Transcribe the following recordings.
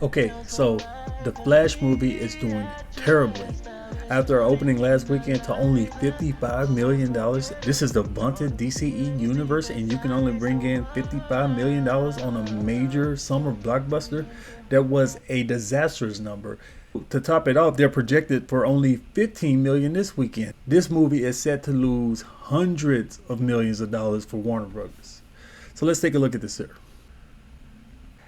Okay, so the Flash movie is doing terribly. After opening last weekend to only $55 million, this is the vaunted DCE universe, and you can only bring in $55 million on a major summer blockbuster. That was a disastrous number. To top it off, they're projected for only $15 million this weekend. This movie is set to lose hundreds of millions of dollars for Warner Brothers. So let's take a look at this here.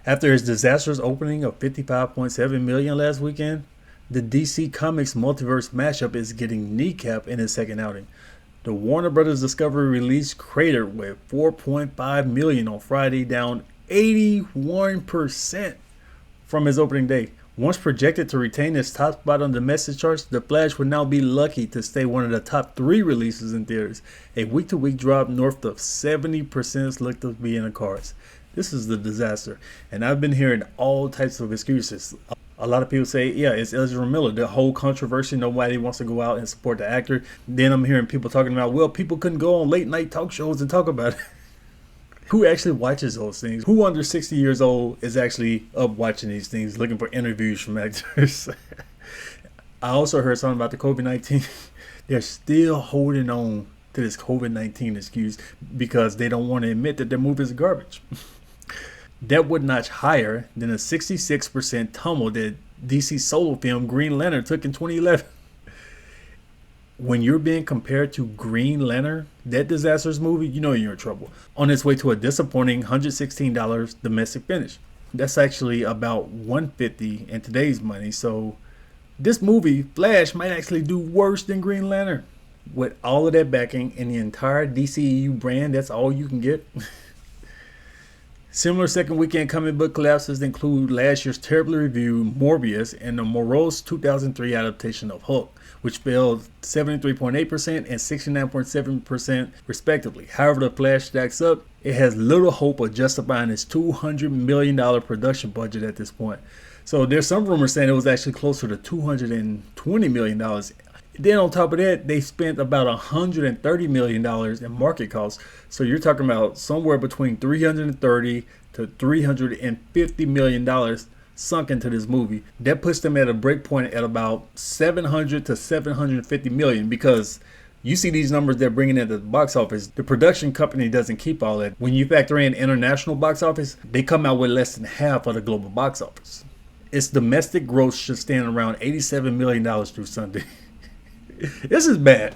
After its disastrous opening of $55.7 million last weekend, the DC Comics multiverse mashup is getting kneecapped in its second outing. The Warner Brothers Discovery release cratered with $4.5 million on Friday, down 81% from its opening day. Once projected to retain its top spot on the message charts, The Flash would now be lucky to stay one of the top 3 releases in theaters. A week-to-week drop north of 70% looked to be in the cards. This is the disaster, and I've been hearing all types of excuses. A lot of people say, yeah, it's Ezra Miller, the whole controversy, nobody wants to go out and support the actor. Then I'm hearing people talking about, well, people couldn't go on late night talk shows and talk about it. Who actually watches those things? Who under 60 years old is actually up watching these things, looking for interviews from actors? I also heard something about the COVID-19. They're still holding on to this COVID-19 excuse because they don't want to admit that their movie is garbage. That would notch higher than a 66% tumble that DC solo film Green Lantern took in 2011. When you're being compared to Green Lantern, that disastrous movie, you know you're in trouble. On its way to a disappointing $116 domestic finish. That's actually about $150 in today's money. So this movie, Flash, might actually do worse than Green Lantern. With all of that backing and the entire DCEU brand, that's all you can get. Similar second weekend comic book collapses include last year's terribly reviewed Morbius and the morose 2003 adaptation of Hulk, which fell 73.8% and 69.7% respectively. However, The Flash stacks up. It has little hope of justifying its $200 million production budget at this point. So there's some rumors saying it was actually closer to $220 million. Then on top of that, they spent about $130 million in market costs. So you're talking about somewhere between $330 to $350 million sunk into this movie. That puts them at a break point at about $700 to $750 million, because you see these numbers they're bringing into the box office. The production company doesn't keep all that. When you factor in international box office, they come out with less than half of the global box office. Its domestic gross should stand around $87 million through Sunday. This is bad.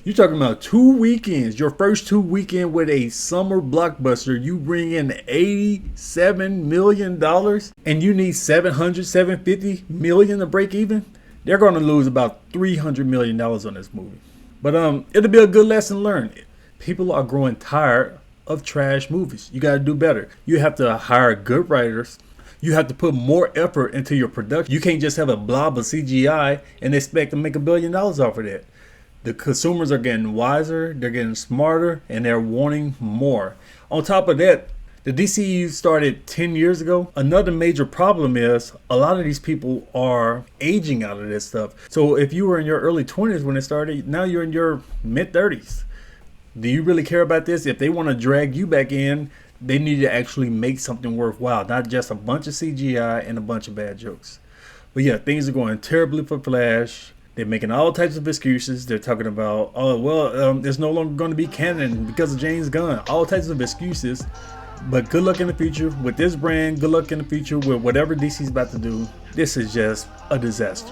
You're talking about 2 weekends. Your first 2 weekends with a summer blockbuster, you bring in $87 million and you need $750 million to break even. They're going to lose about $300 million on this movie. But it'll be a good lesson learned. People are growing tired of trash movies. You got to do better. You have to hire good writers. You have to put more effort into your production. You can't just have a blob of CGI and expect to make $1 billion off of that. The consumers are getting wiser, they're getting smarter, and they're wanting more. On top of that, the DCEU started 10 years ago. Another major problem is a lot of these people are aging out of this stuff. So if you were in your early 20s when it started, now you're in your mid 30s. Do you really care about this? If they want to drag you back in, they need to actually make something worthwhile, not just a bunch of CGI and a bunch of bad jokes. But yeah, things are going terribly for Flash. They're making all types of excuses. They're talking about, oh, well, it's no longer going to be canon because of James Gunn. All types of excuses. But good luck in the future with this brand. Good luck in the future with whatever DC's about to do. This is just a disaster.